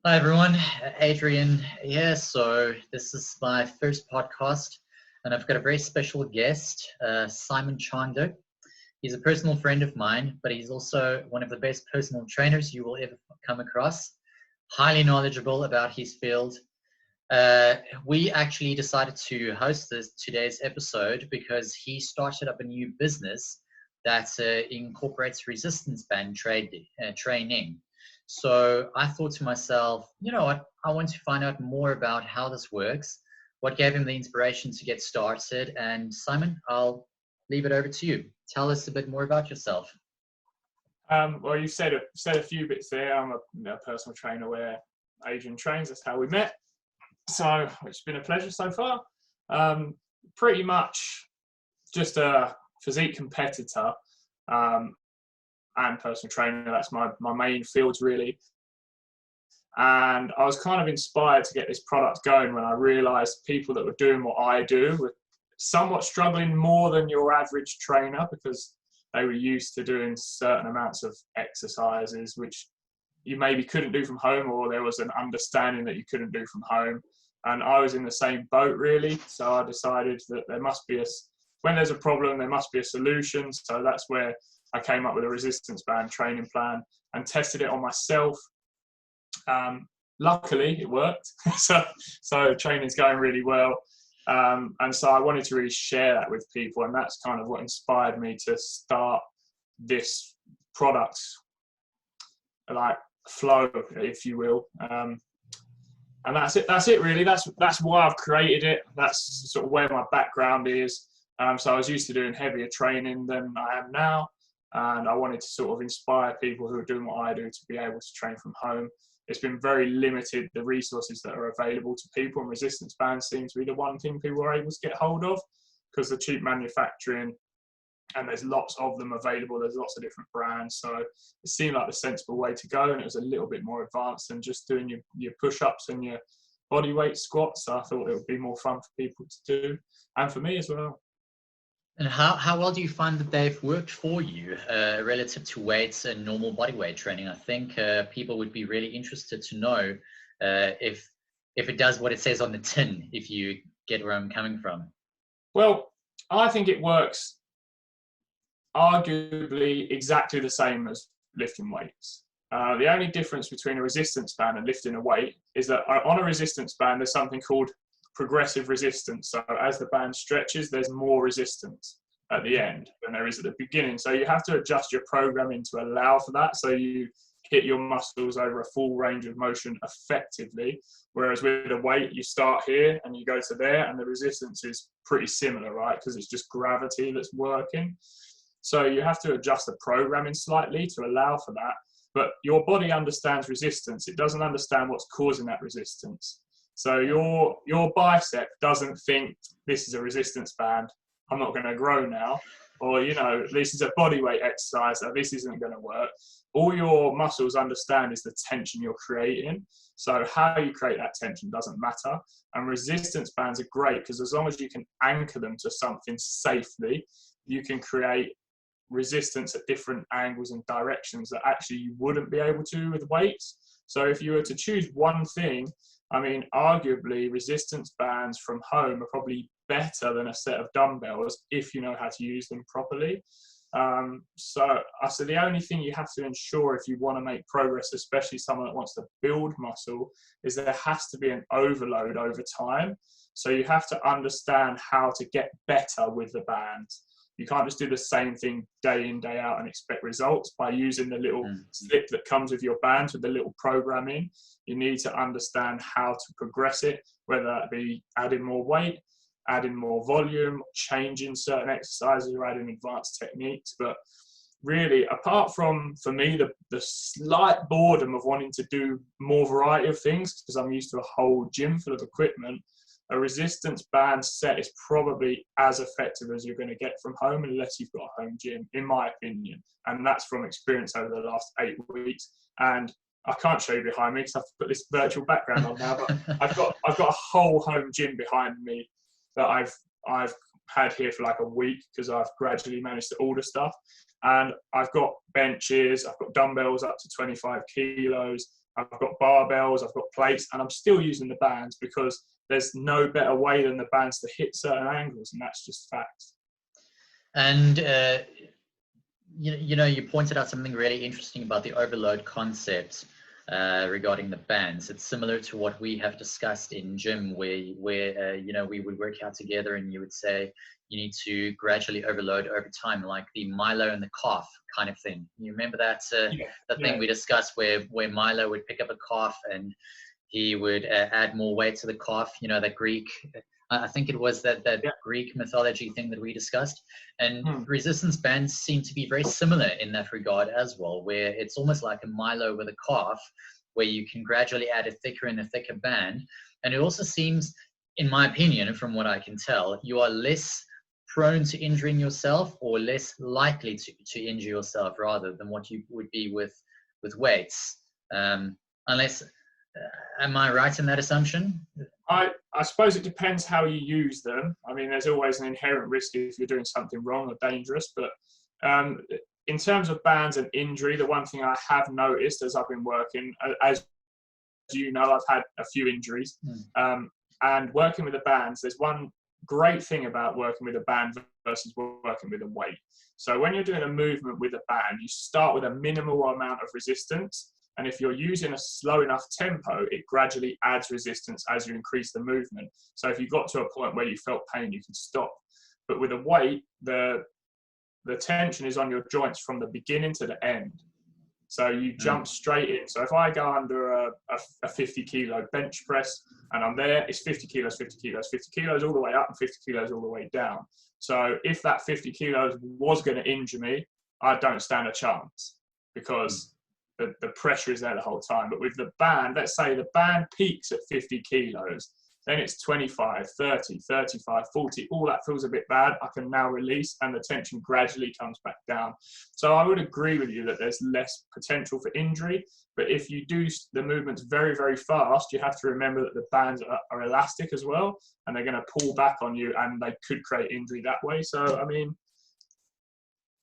Hi everyone, Adrian here. So this is my first podcast, and I've got a very special guest, Simon Chandler. He's a personal friend of mine, but he's also one of the best personal trainers you will ever come across. Highly knowledgeable about his field. We actually decided to host today's episode because he started up a new business that incorporates resistance band training. So I thought to myself, you know what? I want to find out more about how this works, what gave him the inspiration to get started. And Simon, I'll leave it over to you. Tell us a bit more about yourself. Well, you said a few bits there. I'm a personal trainer where Adrian trains. That's how we met. So it's been a pleasure so far. Pretty much just a physique competitor and personal trainer. That's my main fields really. And I was kind of inspired to get this product going when I realised people that were doing what I do were somewhat struggling more than your average trainer because they were used to doing certain amounts of exercises which you maybe couldn't do from home, or there was an understanding that you couldn't do from home. And I was in the same boat really. So I decided that there must be when there's a problem, there must be a solution. So that's where I came up with a resistance band training plan and tested it on myself. Luckily it worked. so training's going really well. And so I wanted to really share that with people, and that's kind of what inspired me to start this product like flow, if you will. And that's it really. That's why I've created it. That's sort of where my background is. So I was used to doing heavier training than I am now, and I wanted to sort of inspire people who are doing what I do to be able to train from home. It's been very limited, the resources that are available to people, and resistance bands seem to be the one thing people are able to get hold of because the cheap manufacturing, and there's lots of them available. There's lots of different brands. So it seemed like the sensible way to go, and it was a little bit more advanced than just doing your push-ups and your body weight squats. So I thought it would be more fun for people to do, and for me as well. And how well do you find that they've worked for you relative to weights and normal body weight training? I think people would be really interested to know if it does what it says on the tin, if you get where I'm coming from. Well, I think it works arguably exactly the same as lifting weights. The only difference between a resistance band and lifting a weight is that on a resistance band, there's something called progressive resistance. So as the band stretches, there's more resistance at the end than there is at the beginning. So you have to adjust your programming to allow for that. So you hit your muscles over a full range of motion effectively. Whereas with a weight, you start here and you go to there, and the resistance is pretty similar, right? Because it's just gravity that's working. So you have to adjust the programming slightly to allow for that. But your body understands resistance. It doesn't understand what's causing that resistance. So your bicep doesn't think this is a resistance band, I'm not going to grow now. Or, this is a body weight exercise, so this isn't going to work. All your muscles understand is the tension you're creating. So how you create that tension doesn't matter. And resistance bands are great because as long as you can anchor them to something safely, you can create resistance at different angles and directions that actually you wouldn't be able to with weights. So if you were to choose one thing, arguably resistance bands from home are probably better than a set of dumbbells if you know how to use them properly. So the only thing you have to ensure if you want to make progress, especially someone that wants to build muscle, is there has to be an overload over time. So you have to understand how to get better with the bands. You can't just do the same thing day in, day out and expect results by using the little slip that comes with your bands with the little programming. You need to understand how to progress it, whether that be adding more weight, adding more volume, changing certain exercises, or adding advanced techniques. But really, apart from, for me, the slight boredom of wanting to do more variety of things, because I'm used to a whole gym full of equipment, a resistance band set is probably as effective as you're going to get from home unless you've got a home gym, in my opinion. And that's from experience over the last 8 weeks. And I can't show you behind me because I have to put this virtual background on now, but I've got a whole home gym behind me that I've had here for like a week because I've gradually managed to order stuff. And I've got benches, I've got dumbbells up to 25 kilos, I've got barbells, I've got plates, and I'm still using the bands because there's no better way than the bands to hit certain angles, and that's just fact. And you pointed out something really interesting about the overload concept regarding the bands. It's similar to what we have discussed in gym, where we would work out together, and you would say you need to gradually overload over time, like the Milo and the calf kind of thing. You remember that thing we discussed where Milo would pick up a calf and he would add more weight to the calf, that Greek, I think it was that Greek mythology thing that we discussed. And resistance bands seem to be very similar in that regard as well, where it's almost like a Milo with a calf, where you can gradually add a thicker and a thicker band. And it also seems, in my opinion, from what I can tell, you are less prone to injuring yourself, or less likely to injure yourself, rather than what you would be with weights. Unless, am I right in that assumption? I suppose it depends how you use them. I mean, there's always an inherent risk if you're doing something wrong or dangerous. But in terms of bands and injury, the one thing I have noticed as I've been working, as you know, I've had a few injuries. And working with the bands, there's one great thing about working with a band versus working with a weight. So when you're doing a movement with a band, you start with a minimal amount of resistance. And if you're using a slow enough tempo, it gradually adds resistance as you increase the movement. So if you got to a point where you felt pain, you can stop. But with a weight, the tension is on your joints from the beginning to the end. So you jump straight in. So if I go under a 50 kilo bench press and I'm there, it's 50 kilos, 50 kilos, 50 kilos all the way up and 50 kilos all the way down. So if that 50 kilos was going to injure me, I don't stand a chance, because the pressure is there the whole time. But with the band, let's say the band peaks at 50 kilos, then it's 25, 30, 35, 40. All that feels a bit bad. I can now release, and the tension gradually comes back down. So I would agree with you that there's less potential for injury. But if you do the movements very, very fast, you have to remember that the bands are elastic as well, and they're going to pull back on you, and they could create injury that way. So, I mean,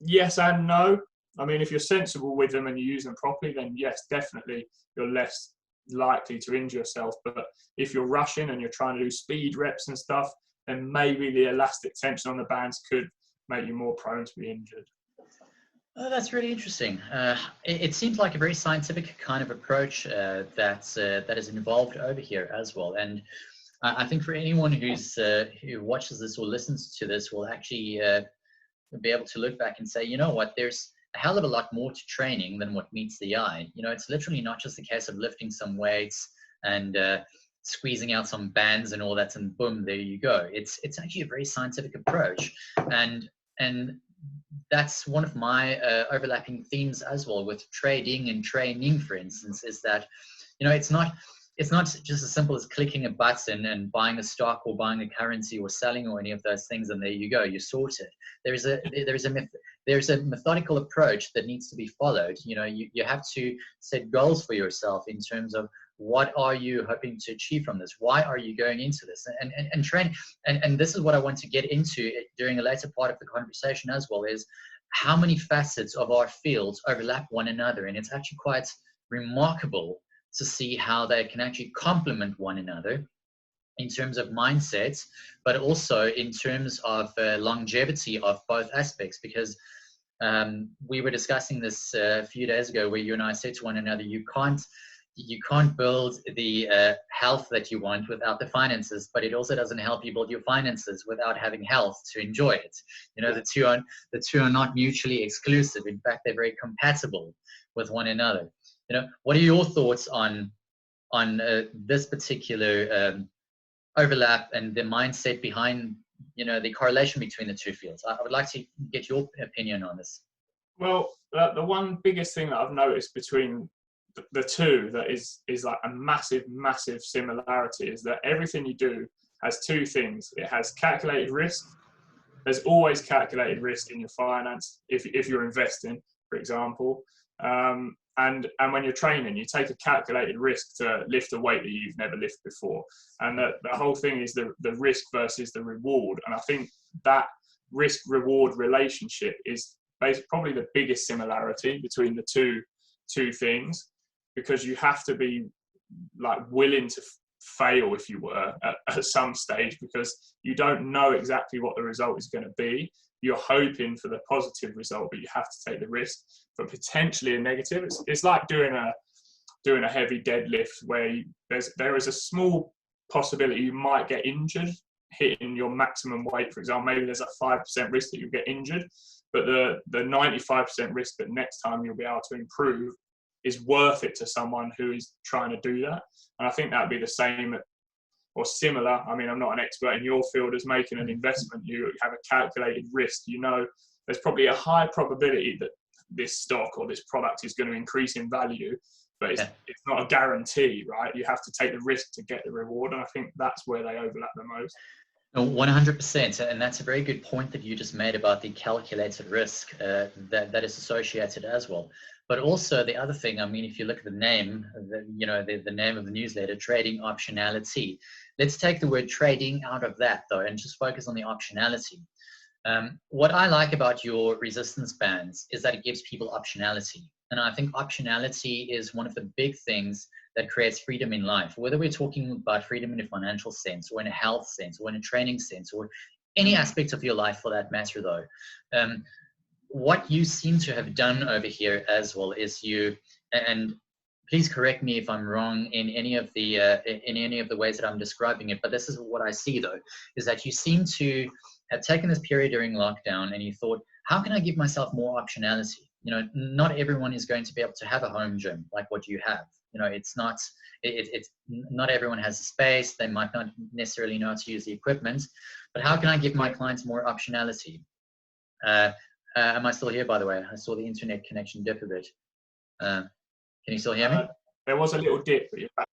yes and no. I mean, if you're sensible with them and you use them properly, then yes, definitely you're less likely to injure yourself. But if you're rushing and you're trying to do speed reps and stuff, then maybe the elastic tension on the bands could make you more prone to be injured. Oh, that's really interesting. It seems like a very scientific kind of approach that is involved over here as well. And I think for anyone who watches this or listens to this will actually be able to look back and say, you know what, there's a hell of a lot more to training than what meets the eye. It's literally not just a case of lifting some weights and squeezing out some bands and all that, and boom, there you go. It's actually a very scientific approach, and that's one of my overlapping themes as well with trading and training, for instance, is that it's not just as simple as clicking a button and buying a stock or buying a currency or selling or any of those things, and there you go, you're sorted. There's a methodical approach that needs to be followed. You have to set goals for yourself in terms of what are you hoping to achieve from this? Why are you going into this? And train. And this is what I want to get into during a later part of the conversation as well, is how many facets of our fields overlap one another. And it's actually quite remarkable to see how they can actually complement one another in terms of mindsets, but also in terms of longevity of both aspects. Because we were discussing this a few days ago, where you and I said to one another, you can't build the health that you want without the finances, but it also doesn't help you build your finances without having health to enjoy it. The two are not mutually exclusive. In fact, they're very compatible with one another. What are your thoughts on this particular overlap and the mindset behind the correlation between the two fields? I would like to get your opinion on this. Well, the one biggest thing that I've noticed between the two that is like a massive similarity is that everything you do has two things. It has calculated risk. There's always calculated risk in your finance if you're investing, for example. And when you're training, you take a calculated risk to lift a weight that you've never lifted before. And the whole thing is the risk versus the reward. And I think that risk-reward relationship is probably the biggest similarity between the two things. because you have to be like willing to fail, if you were, at some stage, because you don't know exactly what the result is going to be. You're hoping for the positive result, but you have to take the risk for potentially a negative. It's like doing a heavy deadlift where there is a small possibility you might get injured hitting your maximum weight, for example. Maybe there's a 5% risk that you'll get injured, but the 95% risk that next time you'll be able to improve is worth it to someone who is trying to do that. And I think that'd be the same or similar. I mean, I'm not an expert in your field as making an investment. You have a calculated risk. You know, there's probably a high probability that this stock or this product is going to increase in value, but it's not a guarantee, right? You have to take the risk to get the reward. And I think that's where they overlap the most. 100%, and that's a very good point that you just made about the calculated risk that is associated as well. But also the other thing, I mean, if you look at the name, the name of the newsletter, Trading Optionality. Let's take the word trading out of that though, and just focus on the optionality. What I like about your resistance bands is that it gives people optionality. And I think optionality is one of the big things that creates freedom in life, whether we're talking about freedom in a financial sense or in a health sense or in a training sense or any aspect of your life for that matter though. What you seem to have done over here as well is and please correct me if I'm wrong in any of the ways that I'm describing it, but this is what I see though, is that you seem to have taken this period during lockdown and you thought, how can I give myself more optionality? You know, not everyone is going to be able to have a home gym like what you have. You know, it's not everyone has the space. They might not necessarily know how to use the equipment, but how can I give my clients more optionality? Am I still here, by the way? I saw the internet connection dip a bit. Can you still hear me? There was a little dip, but you're back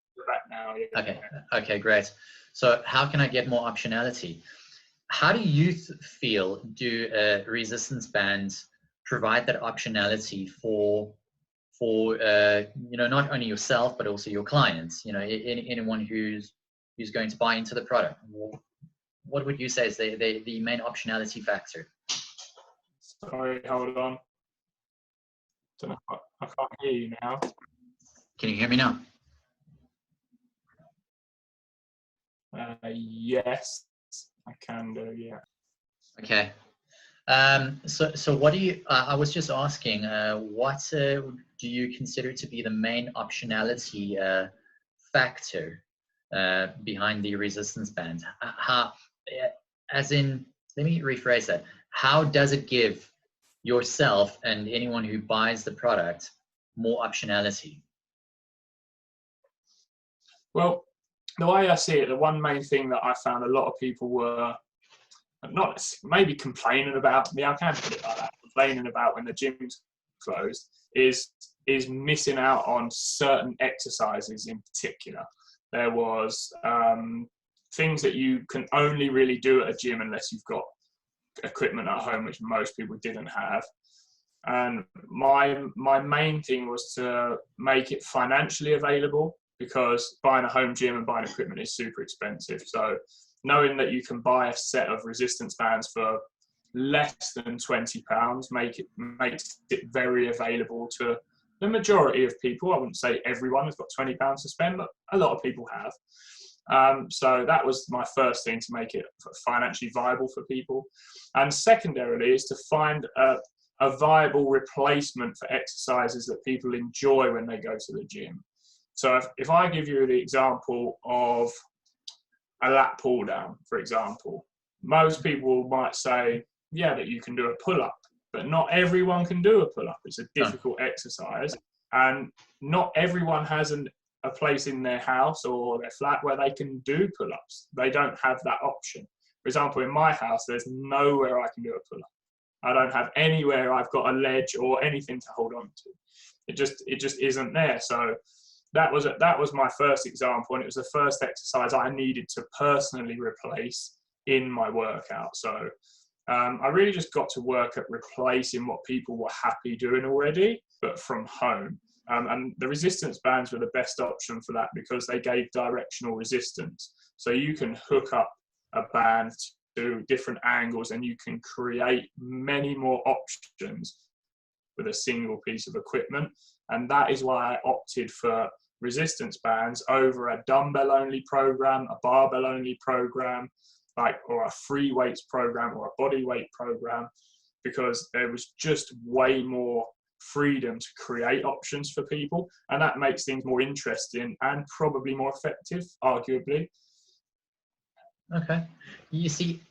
now. Yeah. Okay, great. So how can I get more optionality? How do you feel do resistance bands provide that optionality for not only yourself, but also your clients, anyone who's going to buy into the product? What would you say is the main optionality factor? Sorry, hold on. I can't hear you now. Can you hear me now? Yes, I can do, yeah. Okay. So what do you, I was just asking, what do you consider to be the main optionality factor behind the resistance band? Let me rephrase that. How does it give yourself and anyone who buys the product more optionality? Well, the way I see it, the one main thing that I found a lot of people were not maybe complaining about, I can put it like that, complaining about when the gym's closed, is missing out on certain exercises in particular. There was things that you can only really do at a gym unless you've got equipment at home, which most people didn't have. And my main thing was to make it financially available, because buying a home gym and buying equipment is super expensive. So knowing that you can buy a set of resistance bands for less than £20 makes it very available to the majority of people. I wouldn't say everyone has got £20 to spend, but a lot of people have. So that was my first thing, to make it financially viable for people. And secondarily is to find a viable replacement for exercises that people enjoy when they go to the gym. So if I give you the example of a lat pull down, for example, most people might say, yeah, that you can do a pull-up, but not everyone can do a pull-up. It's a difficult exercise, and not everyone has a place in their house or their flat where they can do pull-ups. They don't have that option. For example, in my house, there's nowhere I can do a pull-up. I don't have anywhere I've got a ledge or anything to hold on to. It just isn't there. So that was my first example, and it was the first exercise I needed to personally replace in my workout. So I really just got to work at replacing what people were happy doing already, but from home. And the resistance bands were the best option for that, because they gave directional resistance. So you can hook up a band to different angles and you can create many more options with a single piece of equipment. And that is why I opted for resistance bands over a dumbbell only program, a barbell only program, or a free weights program or a body weight program, because there was just way more freedom to create options for people, and that makes things more interesting and probably more effective, arguably. Okay. You see,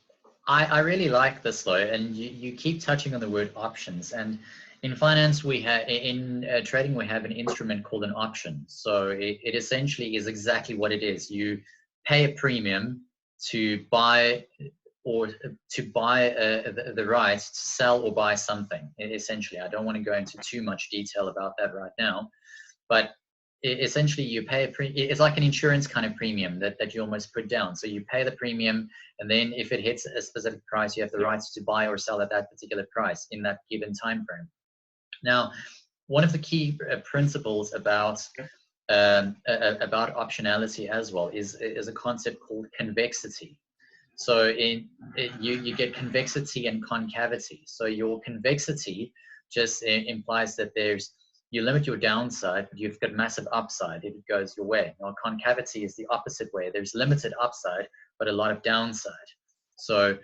I really like this though, and you keep touching on the word options. And in finance, in trading, we have an instrument called an option. So it essentially is exactly what it is. You pay a premium to buy the right to sell or buy something. Essentially, I don't want to go into too much detail about that right now, but essentially you pay it's like an insurance kind of premium that you almost put down. So you pay the premium, and then if it hits a specific price, you have the rights to buy or sell at that particular price in that given time frame. Now, one of the key principles about optionality as well is a concept called convexity. So you get convexity and concavity. So your convexity just implies that you limit your downside, but you've got massive upside if it goes your way. Now, concavity is the opposite way. There's limited upside, but a lot of downside. So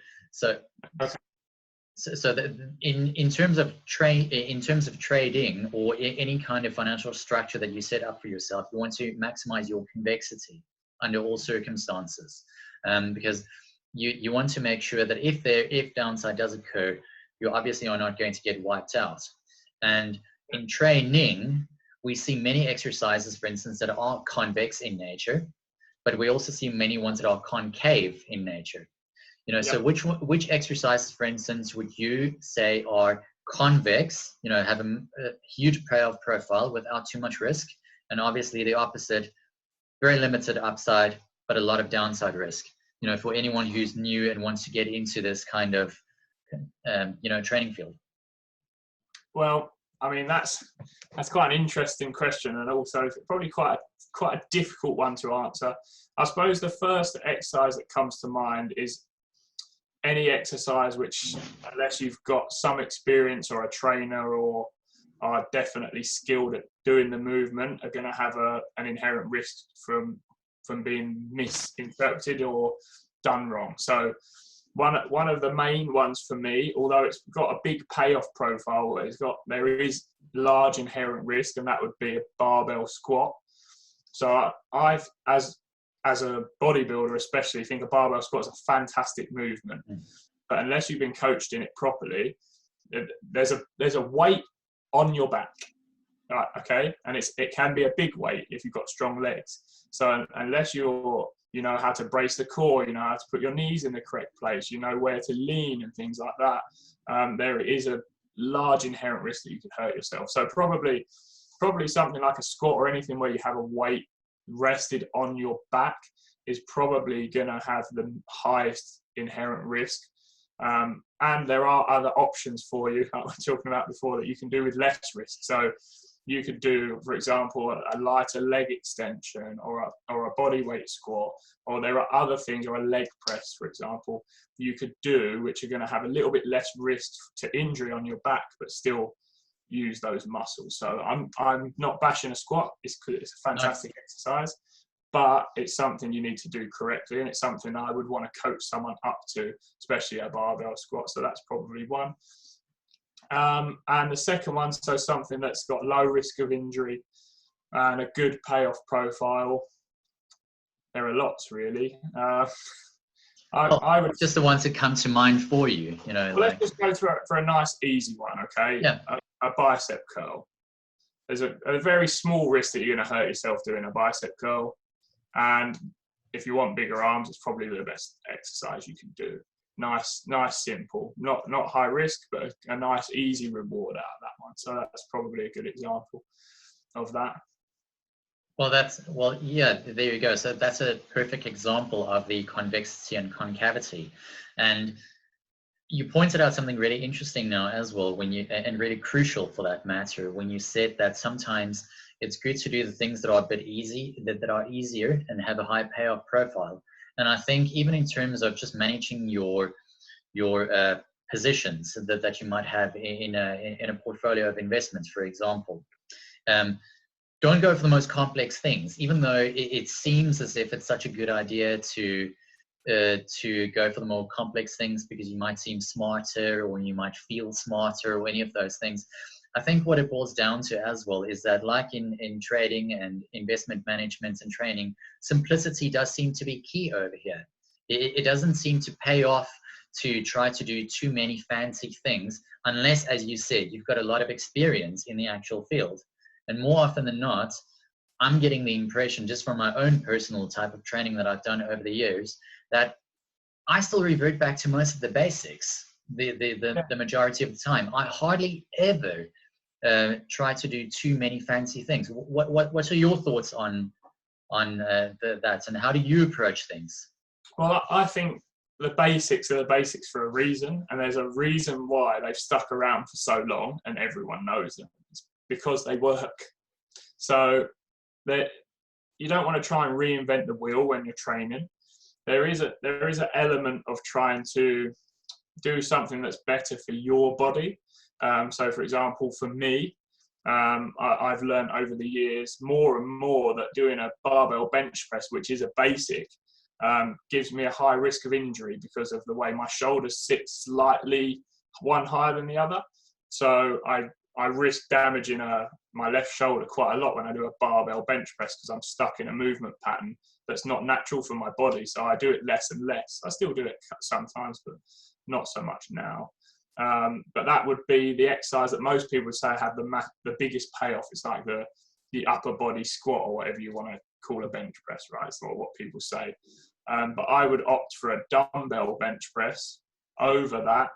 in terms of trading or any kind of financial structure that you set up for yourself, you want to maximize your convexity under all circumstances, because you want to make sure that if downside does occur, you obviously are not going to get wiped out. And in training, we see many exercises, for instance, that are convex in nature, but we also see many ones that are concave in nature. So which exercises, for instance, would you say are convex, have a huge payoff profile without too much risk, and obviously the opposite, very limited upside, but a lot of downside risk, for anyone who's new and wants to get into this kind of, training field? Well, I mean, that's quite an interesting question, and also probably quite a difficult one to answer. I suppose the first exercise that comes to mind is any exercise which, unless you've got some experience or a trainer or are definitely skilled at doing the movement, are going to have an inherent risk from being misinterpreted or done wrong. So one of the main ones for me, although it's got a big payoff profile, there is large inherent risk, and that would be a barbell squat. So I've, as a bodybuilder especially, think a barbell squat is a fantastic movement, but unless you've been coached in it properly, there's a weight on your back, right? Okay, and it can be a big weight if you've got strong legs. So unless you know how to brace the core, you know how to put your knees in the correct place, you know where to lean and things like that, there is a large inherent risk that you could hurt yourself. So probably something like a squat or anything where you have a weight rested on your back is probably going to have the highest inherent risk. And there are other options for you, like we were talking about before, that you can do with less risk. So you could do, for example, a lighter leg extension or a body weight squat, or there are other things, or a leg press, for example, you could do, which are going to have a little bit less risk to injury on your back, but still use those muscles. So I'm not bashing a squat. It's a fantastic exercise, but it's something you need to do correctly, and it's something I would want to coach someone up to, especially a barbell squat. So that's probably one. And the second one, so something that's got low risk of injury and a good payoff profile. There are lots, really. I would just the ones that come to mind for you, Well, let's just go for a nice, easy one, okay? Yeah. A bicep curl. There's a very small risk that you're going to hurt yourself doing a bicep curl, and if you want bigger arms, it's probably the best exercise you can do. Nice, simple, not high risk, but a nice, easy reward out of that one. So that's probably a good example of that. Well, yeah, there you go. So that's a perfect example of the convexity and concavity. And you pointed out something really interesting now as well, and really crucial for that matter, when you said that sometimes it's good to do the things that are a bit easy, that are easier and have a high payoff profile. And I think even in terms of just managing your positions that you might have in a portfolio of investments, for example, Don't go for the most complex things, even though it seems as if it's such a good idea to go for the more complex things because you might seem smarter or you might feel smarter or any of those things. I think what it boils down to as well is that, like in trading and investment management and training, simplicity does seem to be key over here. It doesn't seem to pay off to try to do too many fancy things unless, as you said, you've got a lot of experience in the actual field. And more often than not, I'm getting the impression, just from my own personal type of training that I've done over the years, that I still revert back to most of the basics the majority of the time. I hardly ever try to do too many fancy things. What are your thoughts on that, and how do you approach things? Well, I think the basics are the basics for a reason, and there's a reason why they've stuck around for so long and everyone knows them. It's because they work. So you don't want to try and reinvent the wheel when you're training. There is an element of trying to do something that's better for your body. So, for example, for me, I've learned over the years more and more that doing a barbell bench press, which is a basic, gives me a high risk of injury because of the way my shoulders sit slightly one higher than the other. So I risk damaging my left shoulder quite a lot when I do a barbell bench press because I'm stuck in a movement pattern that's not natural for my body. So I do it less and less. I still do it sometimes, but not so much now. But that would be the exercise that most people would say have the biggest payoff. It's like the upper body squat, or whatever you want to call a bench press, right? It's not what people say. But I would opt for a dumbbell bench press over that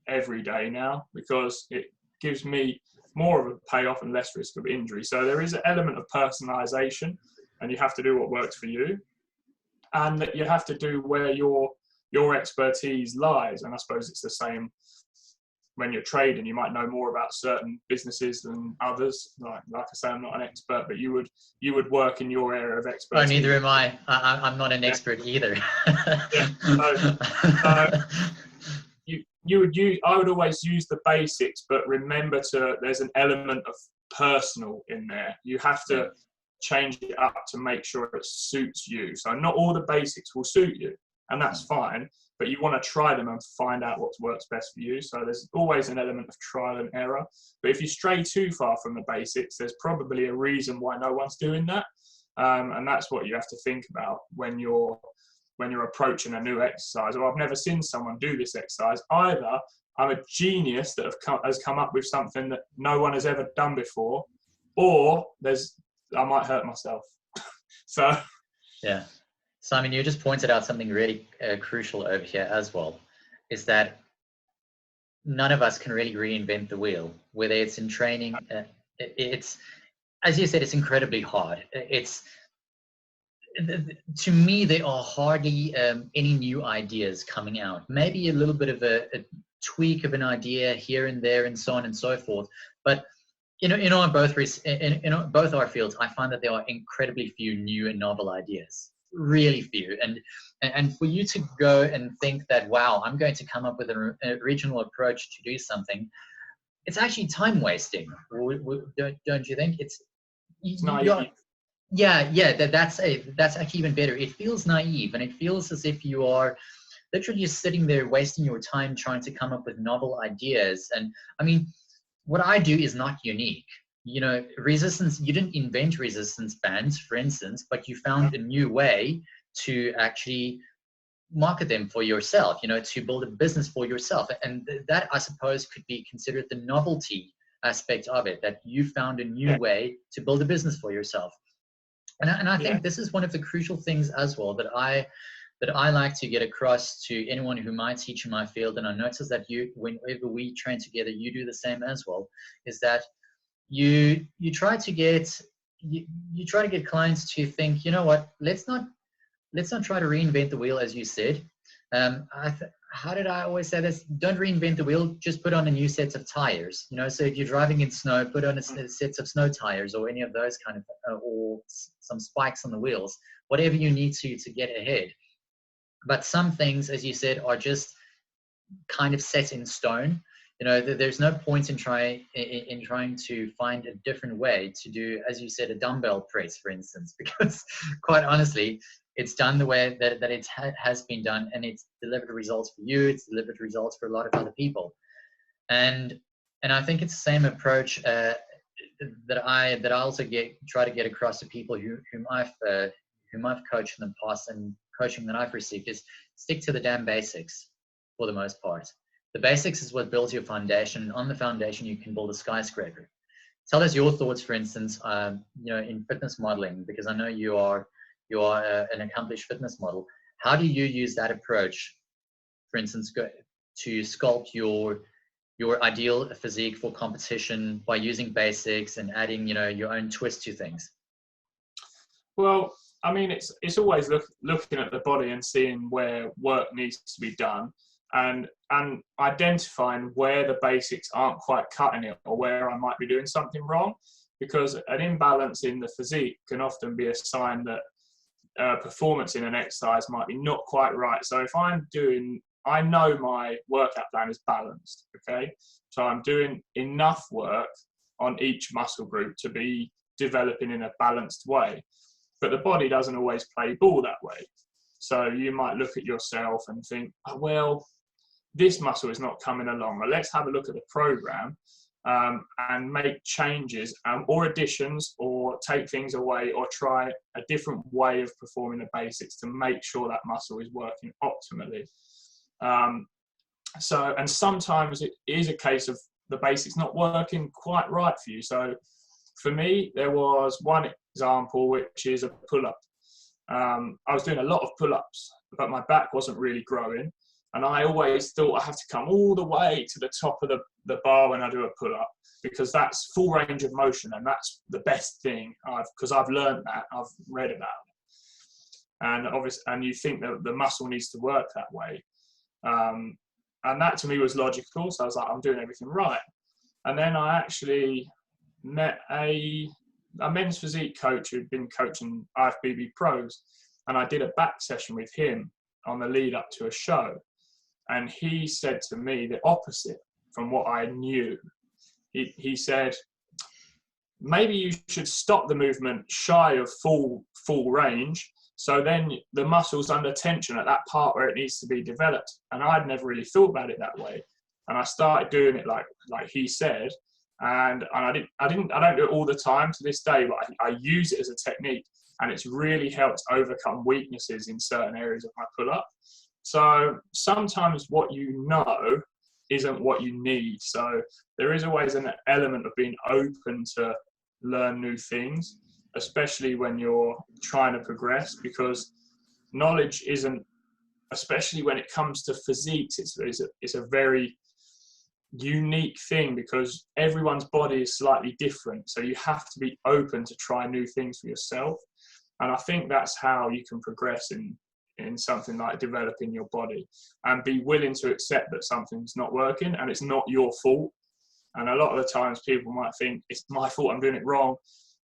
every day now, because it gives me more of a payoff and less risk of injury. So there is an element of personalization, and you have to do what works for you, and that you have to do where your expertise lies. And I suppose it's the same when you're trading. You might know more about certain businesses than others. Like I say, I'm not an expert, but you would work in your area of expertise. Oh, neither am I. I'm not an expert either. Yeah. I would always use the basics, but remember there's an element of personal in there. You have to change it up to make sure it suits you. So not all the basics will suit you, and that's fine, but you want to try them and find out what works best for you. So there's always an element of trial and error. But if you stray too far from the basics, there's probably a reason why no one's doing that. And that's what you have to think about when you're approaching a new exercise. Or I've never seen someone do this exercise. Either I'm a genius that has come up with something that no one has ever done before, or I might hurt myself. So yeah. Simon, you just pointed out something really crucial over here as well, is that none of us can really reinvent the wheel, whether it's in training. It's, as you said, it's incredibly hard. To me, there are hardly any new ideas coming out. Maybe a little bit of a tweak of an idea here and there and so on and so forth. But in both our fields, I find that there are incredibly few new and novel ideas. Really few. And for you to go and think that, wow, I'm going to come up with an original approach to do something, it's actually time wasting. Don't you think? It's naive. That's actually even better. It feels naive, and it feels as if you are literally just sitting there wasting your time trying to come up with novel ideas. And I mean, what I do is not unique. Resistance, you didn't invent resistance bands, for instance, but you found a new way to actually market them for yourself, to build a business for yourself. And that, I suppose, could be considered the novelty aspect of it, that you found a new way to build a business for yourself. And I think this is one of the crucial things as well that I like to get across to anyone who might teach in my field. And I notice that whenever we train together, you do the same as well, is that you try to get clients to think, you know what, let's not try to reinvent the wheel, as you said. How did I always say this? Don't reinvent the wheel, just put on a new set of tires. So if you're driving in snow, put on a set of snow tires, or any of those kind of, or some spikes on the wheels, whatever you need to get ahead. But some things, as you said, are just kind of set in stone. there's no point in trying to find a different way to do, as you said, a dumbbell press, for instance, because quite honestly, it's done the way that it has been done, and it's delivered results for you. It's delivered results for a lot of other people, and I think it's the same approach that I also try to get across to people whom I've coached in the past, and coaching that I've received is stick to the damn basics for the most part. The basics is what builds your foundation, and on the foundation you can build a skyscraper. Tell us your thoughts, for instance, in fitness modeling, because I know you are an accomplished fitness model. How do you use that approach, for instance, to sculpt your ideal physique for competition by using basics and adding, your own twist to things? Well, I mean, it's always looking at the body and seeing where work needs to be done, and identifying where the basics aren't quite cutting it, or where I might be doing something wrong, because an imbalance in the physique can often be a sign that performance in an exercise might be not quite right. So if I know my workout plan is balanced, okay? So I'm doing enough work on each muscle group to be developing in a balanced way. But the body doesn't always play ball that way. So you might look at yourself and think, oh, well, this muscle is not coming along. Well, let's have a look at the program and make changes or additions, or take things away, or try a different way of performing the basics to make sure that muscle is working optimally. And sometimes it is a case of the basics not working quite right for you. So for me, there was one example, which is a pull-up. I was doing a lot of pull-ups, but my back wasn't really growing. And I always thought I have to come all the way to the top of the bar when I do a pull-up, because that's full range of motion, and that's the best thing. Because I've learned that, I've read about it. And obviously, and you think that the muscle needs to work that way. And that to me was logical. So I was like, I'm doing everything right. And then I actually met a men's physique coach who'd been coaching IFBB pros. And I did a back session with him on the lead up to a show. And he said to me the opposite from what I knew. He said, maybe you should stop the movement shy of full range, so then the muscle's under tension at that part where it needs to be developed. And I'd never really thought about it that way. And I started doing it like he said. And I don't do it all the time to this day, but I use it as a technique, and it's really helped overcome weaknesses in certain areas of my pull-up. So sometimes what you know isn't what you need. So there is always an element of being open to learn new things, especially when you're trying to progress, because knowledge isn't, especially when it comes to physiques, it's a very unique thing, because everyone's body is slightly different. So you have to be open to try new things for yourself. And I think that's how you can progress in something like developing your body, and be willing to accept that something's not working and it's not your fault. And a lot of the times people might think it's my fault, I'm doing it wrong,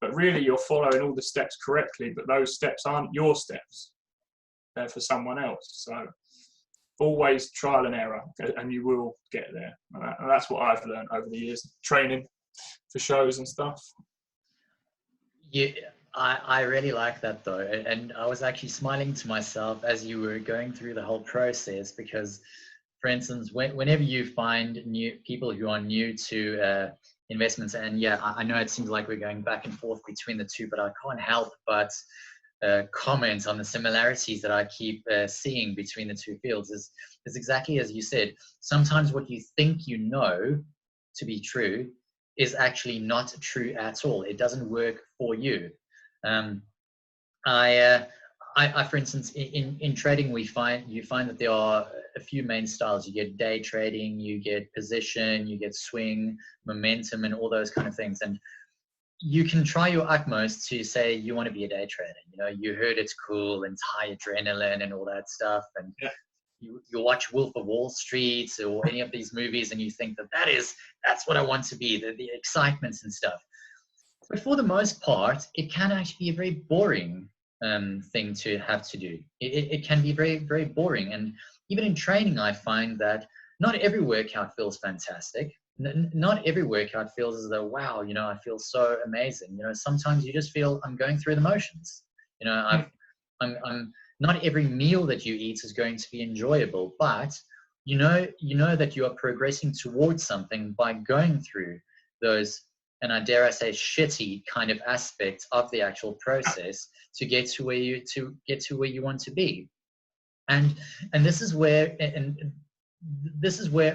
but really you're following all the steps correctly, but those steps aren't your steps, they're for someone else. So always trial and error, and you will get there. And that's what I've learned over the years, training for shows and stuff. Yeah, I really like that though, and I was actually smiling to myself as you were going through the whole process, because, for instance, whenever you find new people who are new to investments, and yeah, I know it seems like we're going back and forth between the two, but I can't help but comment on the similarities that I keep seeing between the two fields. Is exactly as you said. Sometimes what you think you know to be true is actually not true at all. It doesn't work for you. I, for instance, in trading, you find that there are a few main styles. You get day trading, you get position, you get swing, momentum, and all those kind of things. And you can try your utmost to say you want to be a day trader. You know, you heard it's cool and it's high adrenaline and all that stuff. And yeah. You watch Wolf of Wall Street or any of these movies, and you think that's what I want to be, the excitements and stuff. But for the most part, it can actually be a very boring thing to have to do. It can be very, very boring. And even in training, I find that not every workout feels fantastic. Not every workout feels as though, wow, you know, I feel so amazing. You know, sometimes you just feel I'm going through the motions. You know, I'm not every meal that you eat is going to be enjoyable, but you know that you are progressing towards something by going through those, and I dare I say, shitty kind of aspects of the actual process to get to where you want to be. And this is where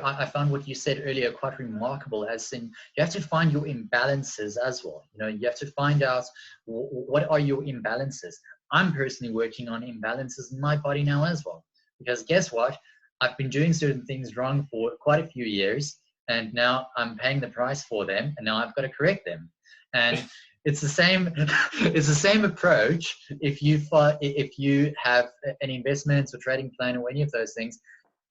I found what you said earlier quite remarkable, as in you have to find your imbalances as well. You know, you have to find out what are your imbalances. I'm personally working on imbalances in my body now as well, because guess what? I've been doing certain things wrong for quite a few years, and now I'm paying the price for them, and now I've got to correct them. And it's the same. It's the same approach if you have an investment or trading plan or any of those things.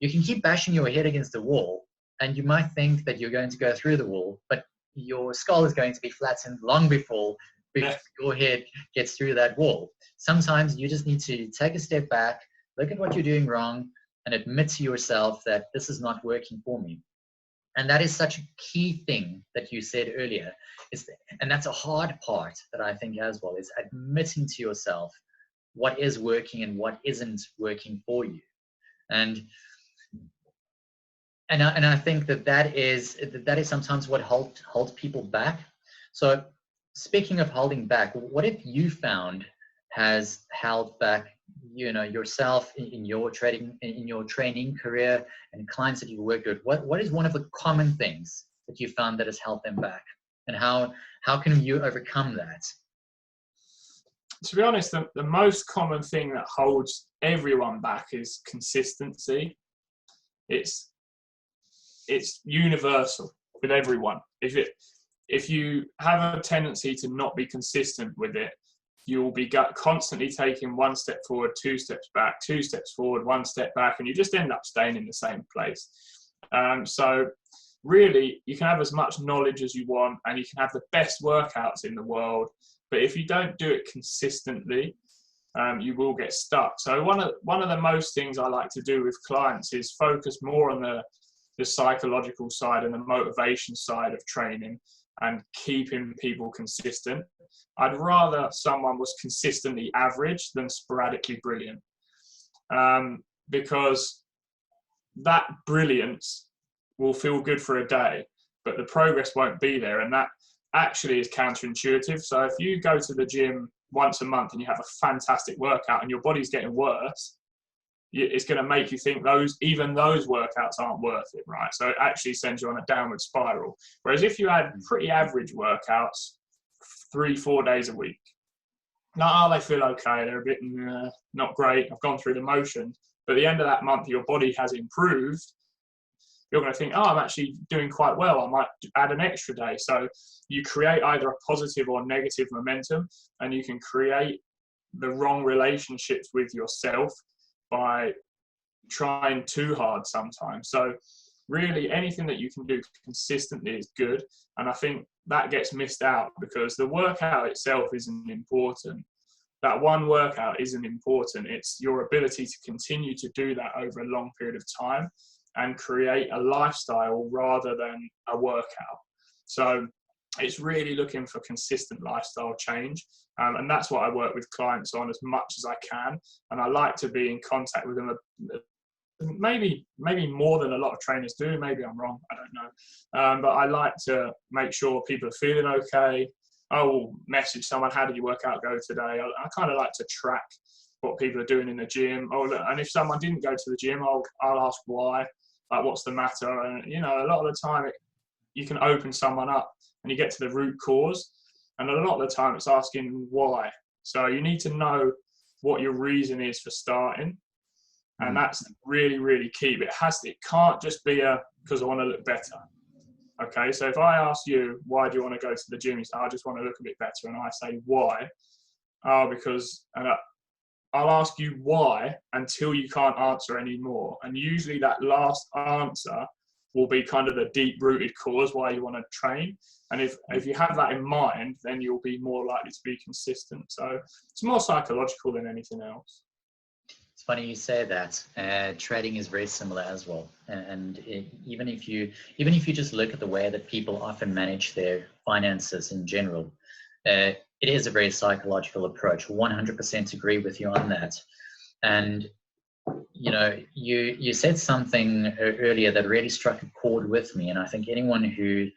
You can keep bashing your head against the wall, and you might think that you're going to go through the wall, but your skull is going to be flattened long before your head gets through that wall. Sometimes you just need to take a step back, look at what you're doing wrong, and admit to yourself that this is not working for me. And that is such a key thing that you said earlier. And that's a hard part that I think as well, is admitting to yourself what is working and what isn't working for you. And I think that is sometimes what holds people back. So speaking of holding back, what have you found has held back, you know, yourself in your training career and clients that you've worked with? What is one of the common things that you found that has held them back, and how can you overcome that? To be honest, the most common thing that holds everyone back is consistency. It's universal with everyone. If you have a tendency to not be consistent with it, you will be constantly taking one step forward, two steps back, two steps forward, one step back, and you just end up staying in the same place. So really, you can have as much knowledge as you want, and you can have the best workouts in the world, but if you don't do it consistently, you will get stuck. So one of the most things I like to do with clients is focus more on the psychological side and the motivation side of training and keeping people consistent. I'd rather someone was consistently average than sporadically brilliant, because that brilliance will feel good for a day, but the progress won't be there, and that actually is counterintuitive. So if you go to the gym once a month and you have a fantastic workout and your body's getting worse, it's going to make you think even those workouts aren't worth it, right? So it actually sends you on a downward spiral. Whereas if you had pretty average workouts 3-4 days a week, now they feel okay, they're a bit not great, I've gone through the motions, but at the end of that month your body has improved, you're going to think, oh, I'm actually doing quite well, I might add an extra day. So you create either a positive or negative momentum, and you can create the wrong relationships with yourself by trying too hard sometimes. So really anything that you can do consistently is good, and I think that gets missed out because the workout itself isn't important. That one workout isn't important. It's your ability to continue to do that over a long period of time and create a lifestyle rather than a workout. So it's really looking for consistent lifestyle change. And that's what I work with clients on as much as I can. And I like to be in contact with them, maybe more than a lot of trainers do. Maybe I'm wrong, I don't know. But I like to make sure people are feeling okay. I will message someone, how did your workout go today? I kind of like to track what people are doing in the gym. And if someone didn't go to the gym, I'll ask why, like what's the matter. And you know, a lot of the time you can open someone up and you get to the root cause. And a lot of the time it's asking why. So you need to know what your reason is for starting. And that's really, really key. But it can't just be because I want to look better. Okay, so if I ask you, why do you want to go to the gym? You say, I just want to look a bit better. And I say, why? Oh, because, and I'll ask you why until you can't answer anymore. And usually that last answer will be kind of the deep-rooted cause why you want to train. And if you have that in mind, then you'll be more likely to be consistent. So it's more psychological than anything else. It's funny you say that. Trading is very similar as well, and even if you just look at the way that people often manage their finances in general, it is a very psychological approach. 100% agree with you on that. And you said something earlier that really struck a chord with me, and I think anyone who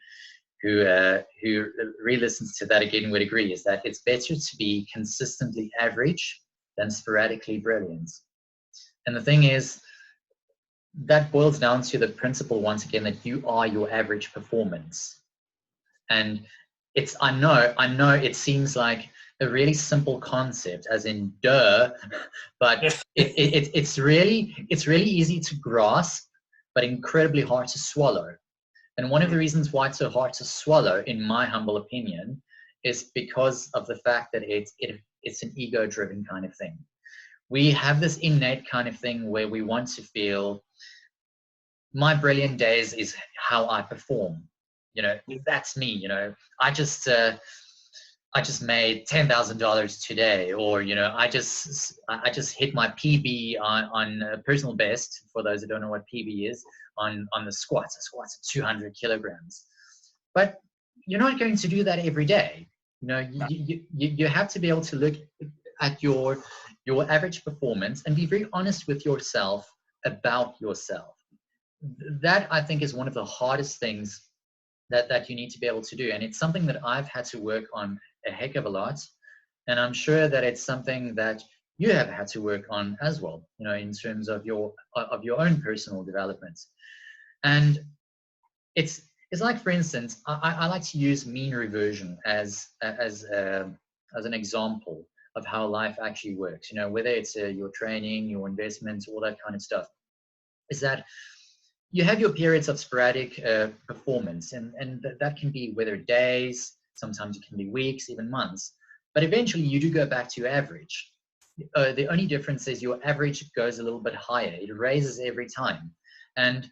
re-listens to that again would agree, is that it's better to be consistently average than sporadically brilliant. And the thing is, that boils down to the principle once again that you are your average performance. And I know it seems like a really simple concept, as in duh, but it's really easy to grasp, but incredibly hard to swallow. And one of the reasons why it's so hard to swallow, in my humble opinion, is because of the fact that it's an ego-driven kind of thing. We have this innate kind of thing where we want to feel, my brilliant days is how I perform. That's me. I just made $10,000 today, or I just hit my PB on a personal best. For those who don't know what PB is, on the squats. A squat's 200 kilograms. But you're not going to do that every day. You have to be able to look at your average performance and be very honest with yourself about yourself. That, I think, is one of the hardest things that you need to be able to do. And it's something that I've had to work on a heck of a lot. And I'm sure that it's something that you have had to work on as well, in terms of your own personal development. And it's like, for instance, I like to use mean reversion as an example of how life actually works. Whether it's your training, your investments, all that kind of stuff, is that you have your periods of sporadic performance, and that can be whether days, sometimes it can be weeks, even months. But eventually you do go back to your average. The only difference is your average goes a little bit higher. It raises every time. And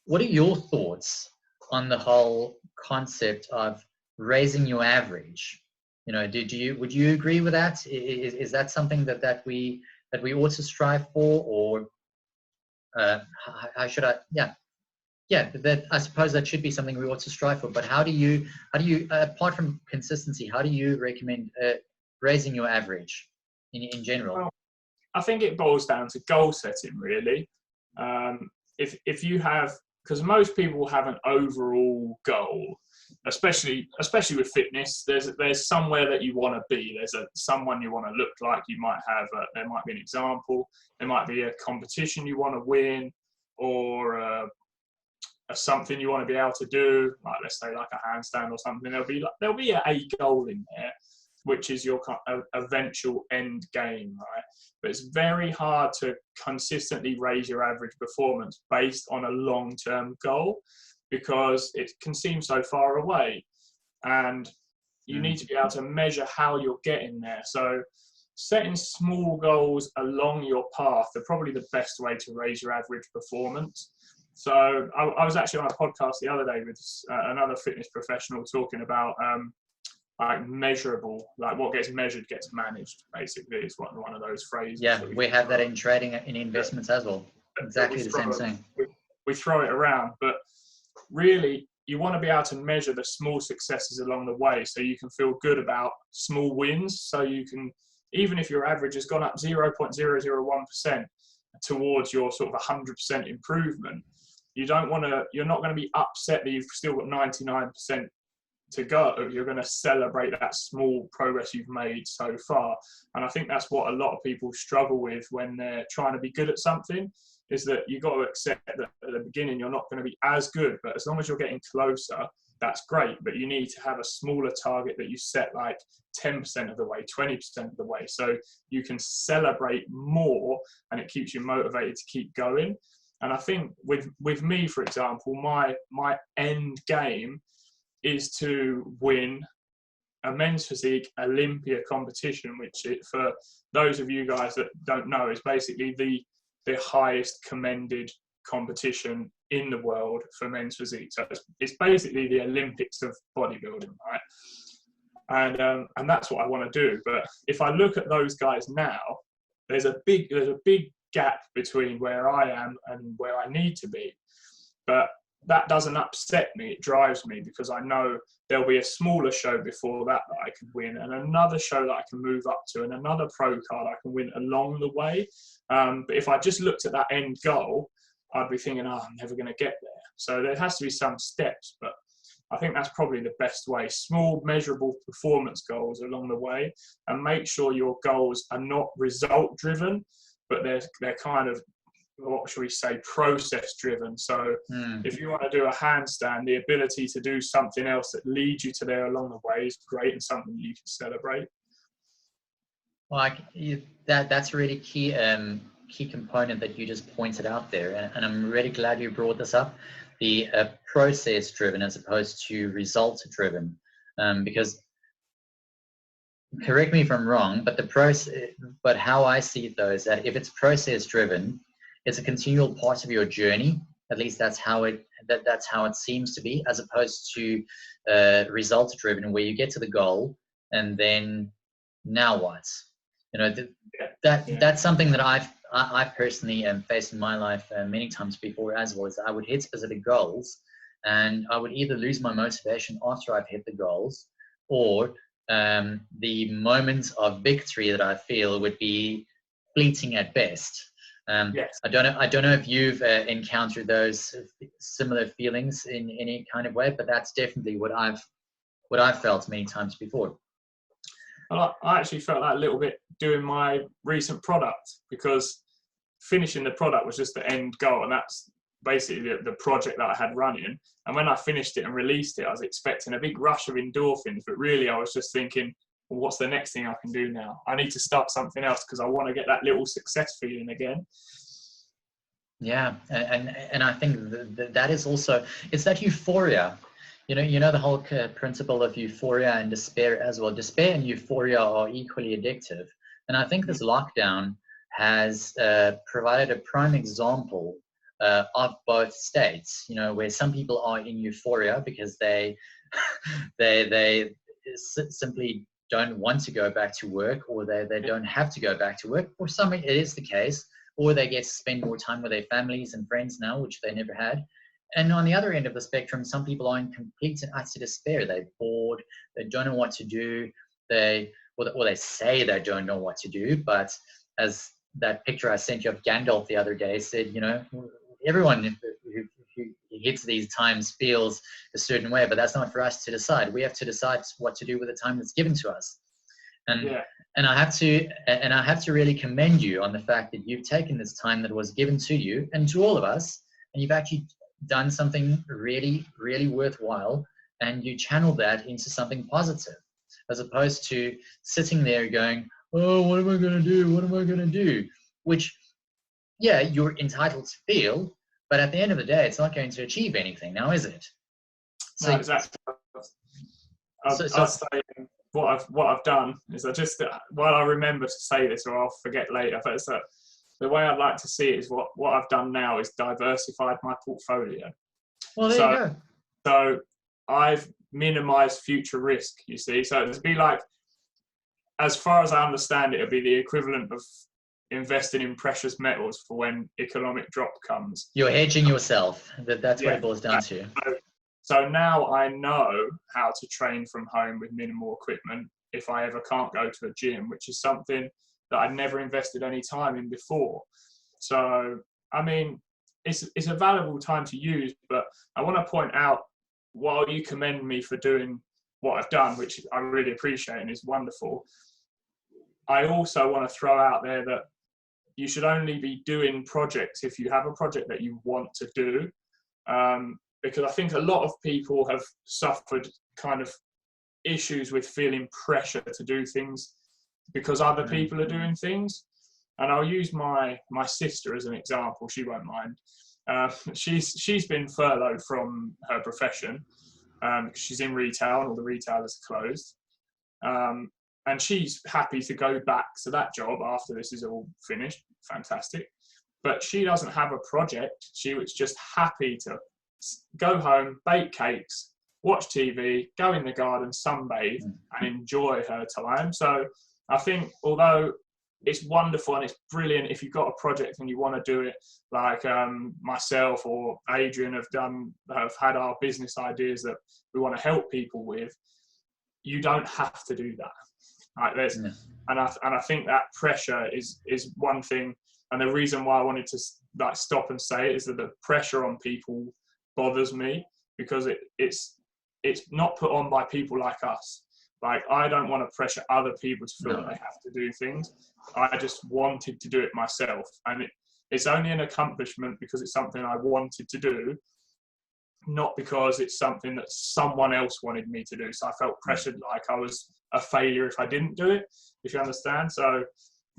what are your thoughts on the whole concept of raising your average? Would you agree with that? Is that something that we ought to strive for, or how should I? Yeah. That, I suppose that should be something we ought to strive for. But how do you apart from consistency, how do you recommend raising your average in general? Well, I think it boils down to goal setting, really. If you have, because most people have an overall goal, especially with fitness. There's somewhere that you want to be. There's someone you want to look like. You might have there might be an example. There might be a competition you want to win, or something you want to be able to do, like let's say like a handstand or something. There'll be a goal in there, which is your eventual end game, right? But it's very hard to consistently raise your average performance based on a long-term goal, because it can seem so far away, and you need to be able to measure how you're getting there. So setting small goals along your path are probably the best way to raise your average performance. So I was actually on a podcast the other day with another fitness professional talking about like measurable, like what gets measured gets managed, basically, is one of those phrases. Yeah, we have that in trading, in investments as well. Exactly the same thing. We throw it around, but really you want to be able to measure the small successes along the way, so you can feel good about small wins. So you can, even if your average has gone up 0.001% towards your sort of 100% improvement, you're not going to be upset that you've still got 99% to go. You're going to celebrate that small progress you've made so far. And I think that's what a lot of people struggle with when they're trying to be good at something, is that you've got to accept that at the beginning you're not going to be as good, but as long as you're getting closer, that's great. But you need to have a smaller target that you set like 10% of the way, 20% of the way, so you can celebrate more and it keeps you motivated to keep going. And I think with me, for example, my end game is to win a men's physique Olympia competition, which for those of you guys that don't know, is basically the highest commended competition in the world for men's physique. So it's basically the Olympics of bodybuilding, right? And that's what I want to do. But if I look at those guys now, there's a big gap between where I am and where I need to be. But that doesn't upset me, it drives me, because I know there'll be a smaller show before that I can win, and another show that I can move up to, and another pro card I can win along the way. But if I just looked at that end goal, I'd be thinking, oh, I'm never going to get there. So there has to be some steps, but I think that's probably the best way. Small, measurable performance goals along the way, and make sure your goals are not result driven, but they're kind of, what should we say, process driven. So if you want to do a handstand, the ability to do something else that leads you to there along the way is great, and something you can celebrate. Well, that's a really key component that you just pointed out there, and I'm really glad you brought this up. The process driven as opposed to result driven, because, correct me if I'm wrong, but how I see it though is that if it's process driven, it's a continual part of your journey. At least that's how it seems to be, as opposed to result driven, where you get to the goal and then now what? You know, that's something that I've personally faced in my life many times before as well. Is I would hit specific goals, and I would either lose my motivation after I've hit the goals, or the moments of victory that I feel would be fleeting at best. Yes. I don't know if you've encountered those similar feelings in any kind of way, but that's definitely what I've felt many times before. Well, I actually felt that a little bit doing my recent product, because finishing the product was just the end goal, and that's basically the project that I had running. And when I finished it and released it, I was expecting a big rush of endorphins, but really I was just thinking, well, what's the next thing I can do now? I need to start something else, because I want to get that little success feeling again. Yeah, and I think that is also, it's that euphoria. You know the whole principle of euphoria and despair as well. Despair and euphoria are equally addictive, and I think this lockdown has provided a prime example of both states. You know, where some people are in euphoria because they simply don't want to go back to work, or they don't have to go back to work. For some, it is the case, or they get to spend more time with their families and friends now, which they never had. And on the other end of the spectrum, some people are in complete and utter despair. They're bored. They don't know what to do. They say they don't know what to do. But as that picture I sent you of Gandalf the other day said, you know, everyone who hits these times feels a certain way, but that's not for us to decide. We have to decide what to do with the time that's given to us. And I have to really commend you on the fact that you've taken this time that was given to you and to all of us, and you've actually done something really, really worthwhile, and you channel that into something positive, as opposed to sitting there going, oh, what am I going to do? What am I going to do? Which, yeah, you're entitled to feel, but at the end of the day, it's not going to achieve anything now, is it? So, no, exactly. I'll say what I've done is while I remember to say this, or I'll forget later, but it's that the way I'd like to see it is what I've done now is diversified my portfolio. Well, there you go. So I've minimized future risk, you see. So it'd be like, as far as I understand it, it'd be the equivalent of investing in precious metals for when economic drop comes. You're hedging yourself. That's what it boils down to. So now I know how to train from home with minimal equipment if I ever can't go to a gym, which is something that I'd never invested any time in before. So, I mean, it's a valuable time to use, but I want to point out, while you commend me for doing what I've done, which I really appreciate and is wonderful, I also want to throw out there that you should only be doing projects if you have a project that you want to do. Because I think a lot of people have suffered kind of issues with feeling pressure to do things because other people are doing things. And I'll use my sister as an example. She won't mind. She's been furloughed from her profession. She's in retail and all the retailers are closed. And she's happy to go back to that job after this is all finished. Fantastic. But she doesn't have a project. She was just happy to go home, bake cakes, watch TV, go in the garden, sunbathe, and enjoy her time. So I think, although it's wonderful and it's brilliant if you've got a project and you want to do it, like myself or Adrian have had our business ideas that we want to help people with. You don't have to do that. Like there's, Yeah. and I think that pressure is one thing. And the reason why I wanted to like stop and say it is that the pressure on people bothers me, because it's not put on by people like us. Like, I don't want to pressure other people to feel that they have to do things. I just wanted to do it myself. And it's only an accomplishment because it's something I wanted to do, not because it's something that someone else wanted me to do. So I felt pressured, like I was a failure if I didn't do it, if you understand. So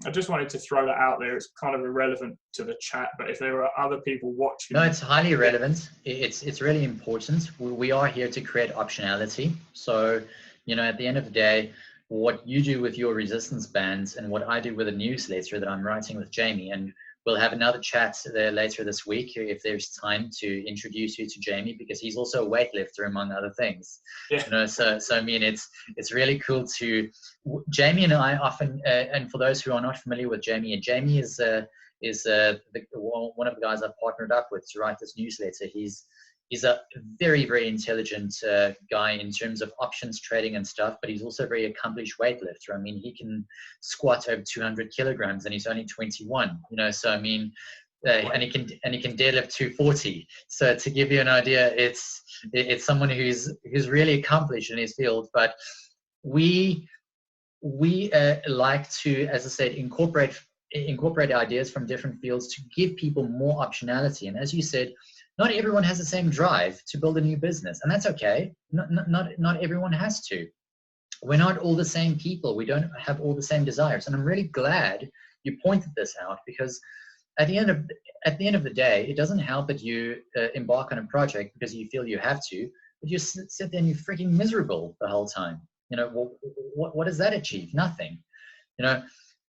I just wanted to throw that out there. It's kind of irrelevant to the chat, but if there are other people watching... No, it's highly relevant. It's really important. We are here to create optionality. So, you know, at the end of the day, what you do with your resistance bands and what I do with a newsletter that I'm writing with Jamie, and we'll have another chat there later this week if there's time to introduce you to Jamie, because he's also a weightlifter among other things. Yeah. You know, so I mean, it's really cool to... Jamie and I often, and for those who are not familiar with Jamie, and Jamie is one of the guys I've partnered up with to write this newsletter. He's a very, very intelligent guy in terms of options trading and stuff, but he's also a very accomplished weightlifter. I mean, he can squat over 200 kilograms and he's only 21, you know, so I mean, and he can deadlift 240. So to give you an idea, it's someone who's really accomplished in his field. But we like to, as I said, incorporate ideas from different fields to give people more optionality. And as you said, not everyone has the same drive to build a new business, and that's okay. Not everyone has to. We're not all the same people. We don't have all the same desires. And I'm really glad you pointed this out, because at the end of the day, it doesn't help that you embark on a project because you feel you have to, but you sit there and you're freaking miserable the whole time. You know, what does that achieve? Nothing. You know,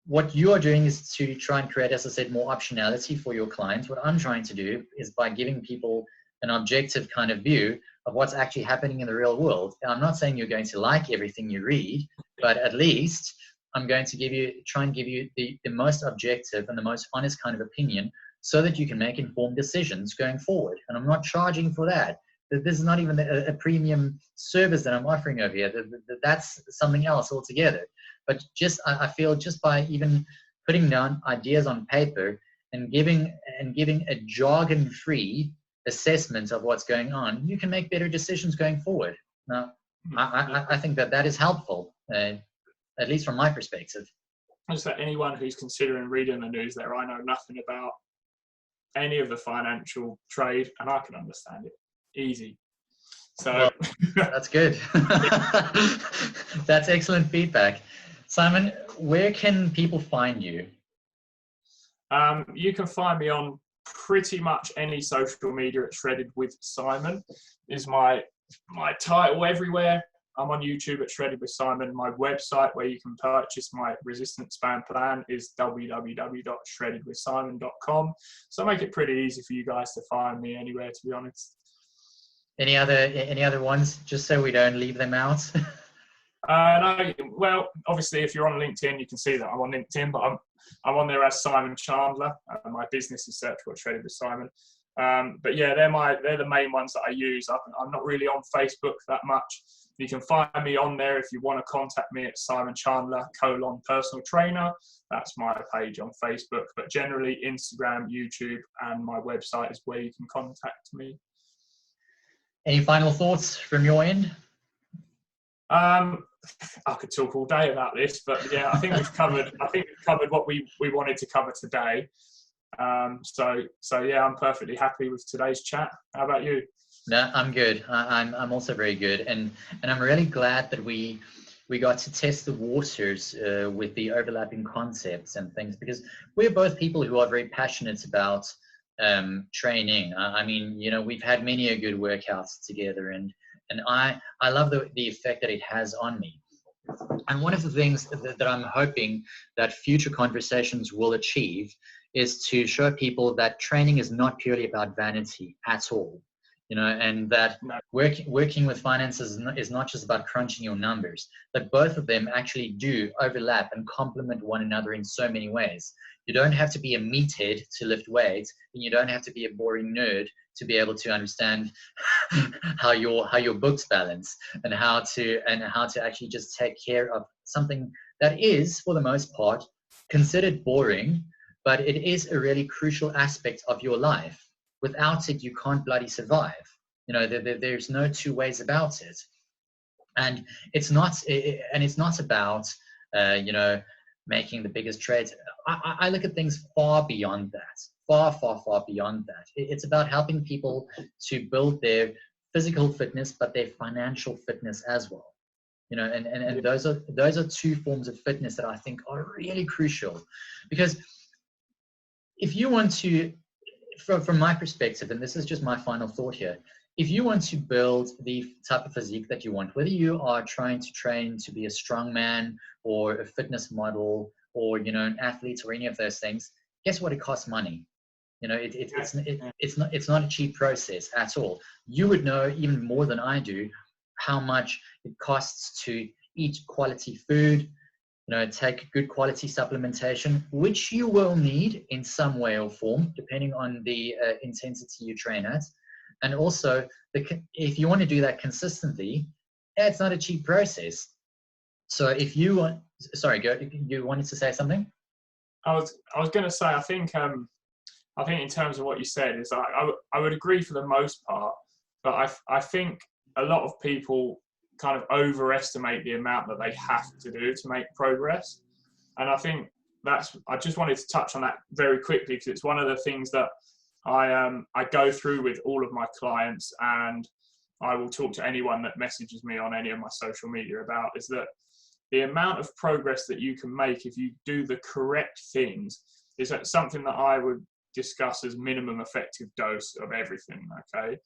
what you are doing is to try and create, as I said, more optionality for your clients. What I'm trying to do is by giving people an objective kind of view of what's actually happening in the real world. And I'm not saying you're going to like everything you read, but at least I'm going to try and give you the most objective and the most honest kind of opinion so that you can make informed decisions going forward. And I'm not charging for that. This is not even a premium service that I'm offering over here. That's something else altogether. But I feel just by even putting down ideas on paper and giving a jargon-free assessment of what's going on, you can make better decisions going forward. Now, I think that is helpful, at least from my perspective. Just that anyone who's considering reading the news there, I know nothing about any of the financial trade, and I can understand it easy. So well, that's good. That's excellent feedback. Simon, where can people find you? You can find me on pretty much any social media at Shredded with Simon is my title everywhere. I'm on YouTube at Shredded with Simon. My website where you can purchase my resistance band plan is www.shreddedwithsimon.com. So I make it pretty easy for you guys to find me anywhere, to be honest. Any other ones, just so we don't leave them out? No, well, obviously, if you're on LinkedIn, you can see that I'm on LinkedIn, but I'm on there as Simon Chandler. My business is search for Shredded with Simon. But yeah, they're the main ones that I use. I'm not really on Facebook that much. You can find me on there if you want to contact me at Simon Chandler _personal trainer. That's my page on Facebook. But generally, Instagram, YouTube, and my website is where you can contact me. Any final thoughts from your end? I could talk all day about this, but yeah, I think we've covered what we wanted to cover today. So yeah, I'm perfectly happy with today's chat. How about you? No, I'm good. I'm also very good, and I'm really glad that we got to test the waters with the overlapping concepts and things, because we're both people who are very passionate about training. I mean, you know, we've had many a good workouts together, and I love the effect that it has on me. And one of the things that I'm hoping that future conversations will achieve is to show people that training is not purely about vanity at all. and that No. working with finances is not just about crunching your numbers, but both of them actually do overlap and complement one another in so many ways. You don't have to be a meathead to lift weights, and you don't have to be a boring nerd to be able to understand how your books balance, and how to actually just take care of something that is, for the most part, considered boring, but it is a really crucial aspect of your life. Without it, you can't bloody survive. There's no two ways about it. And it's not about making the biggest trades. I look at things far beyond that, far beyond that. It's about helping people to build their physical fitness, but their financial fitness as well. And those are two forms of fitness that I think are really crucial, because if you want to, from my perspective, and this is just my final thought here, if you want to build the type of physique that you want, whether you are trying to train to be a strongman or a fitness model or an athlete or any of those things, guess what? It costs money. It's not a cheap process at all. You would know even more than I do how much it costs to eat quality food, take good quality supplementation, which you will need in some way or form, depending on the intensity you train at. And also, if you want to do that consistently, it's not a cheap process. So if you want, sorry, you wanted to say something? I was going to say, I think in terms of what you said, is I would agree for the most part, but I think a lot of people kind of overestimate the amount that they have to do to make progress. And I think I just wanted to touch on that very quickly, because it's one of the things that I go through with all of my clients, and I will talk to anyone that messages me on any of my social media about, is that the amount of progress that you can make if you do the correct things is something that I would discuss as minimum effective dose of everything, okay?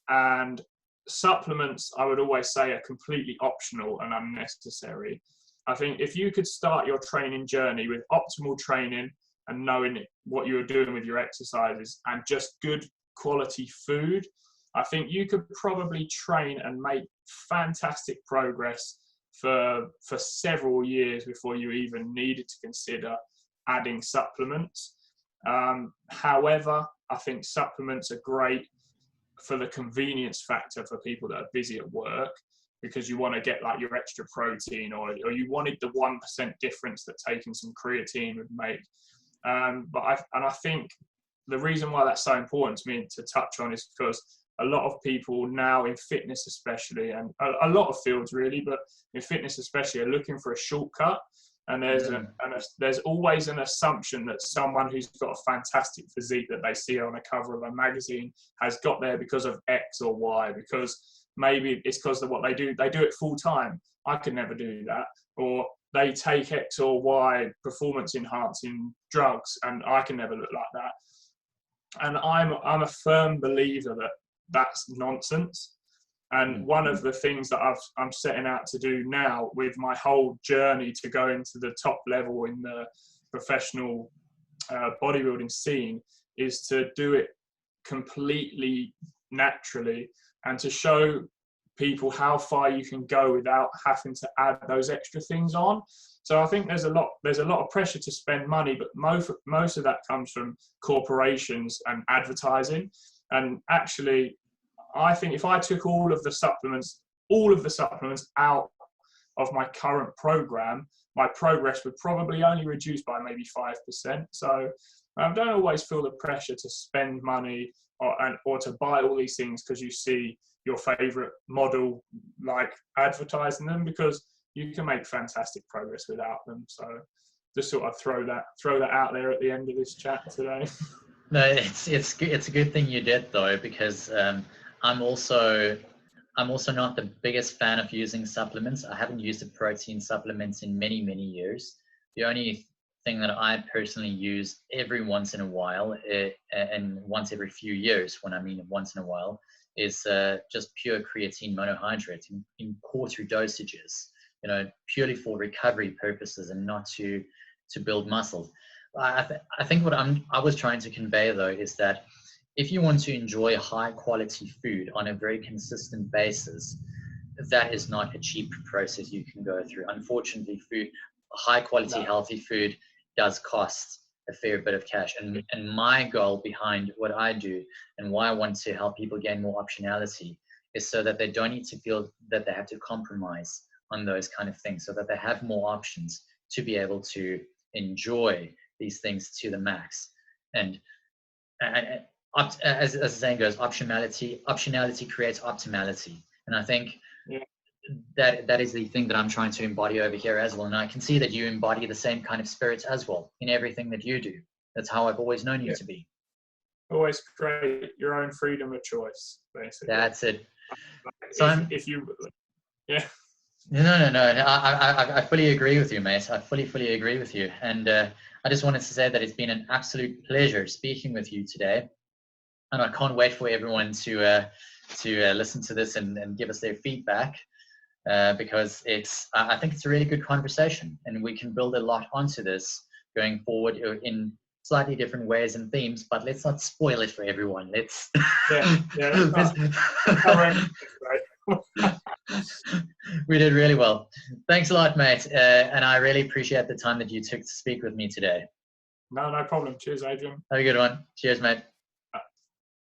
And supplements, I would always say, are completely optional and unnecessary. I think if you could start your training journey with optimal training and knowing what you're doing with your exercises and just good quality food, I think you could probably train and make fantastic progress for several years before you even needed to consider adding supplements. However, I think supplements are great for the convenience factor for people that are busy at work, because you want to get like your extra protein, or you wanted the 1% difference that taking some creatine would make. But I think the reason why that's so important to me to touch on is because a lot of people now in fitness especially, and a lot of fields really, but in fitness especially, are looking for a shortcut. And there's always an assumption that someone who's got a fantastic physique that they see on a cover of a magazine has got there because of X or Y, because maybe it's because of what they do it full time. I could never do that. Or they take X or Y performance enhancing drugs, and I can never look like that. And I'm a firm believer that that's nonsense. And one of the things that I'm setting out to do now with my whole journey to go into the top level in the professional bodybuilding scene is to do it completely naturally, and to show people how far you can go without having to add those extra things on. So I think there's a lot of pressure to spend money, but most of that comes from corporations and advertising. And actually, I think if I took all of the supplements out of my current program, my progress would probably only reduce by maybe 5%. So I don't always feel the pressure to spend money or to buy all these things because you see your favorite model like advertising them, because you can make fantastic progress without them. So just sort of throw that out there at the end of this chat today. No, it's a good thing you did though, because I'm also not the biggest fan of using supplements. I haven't used a protein supplement in many years. The only thing that I personally use every once in a while, and once every few years, when I mean once in a while, is just pure creatine monohydrate in quarter dosages, purely for recovery purposes and not to build muscle. I think what I was trying to convey though is that if you want to enjoy high quality food on a very consistent basis, that is not a cheap process you can go through. Unfortunately, high quality, No. healthy food does cost a fair bit of cash. And my goal behind what I do and why I want to help people gain more optionality is so that they don't need to feel that they have to compromise on those kind of things, so that they have more options to be able to enjoy these things to the max. And as the saying goes, optionality creates optimality. And I think Yeah. that is the thing that I'm trying to embody over here as well. And I can see that you embody the same kind of spirit as well in everything that you do. That's how I've always known you to be. Always create your own freedom of choice, basically. That's it. So if you, yeah. No. I fully agree with you, mate. I fully agree with you. And I just wanted to say that it's been an absolute pleasure speaking with you today. And I can't wait for everyone to listen to this and give us their feedback, because I think it's a really good conversation, and we can build a lot onto this going forward in slightly different ways and themes. But let's not spoil it for everyone. Let's We did really well. Thanks a lot, mate. And I really appreciate the time that you took to speak with me today. No problem. Cheers, Adrian. Have a good one. Cheers, mate.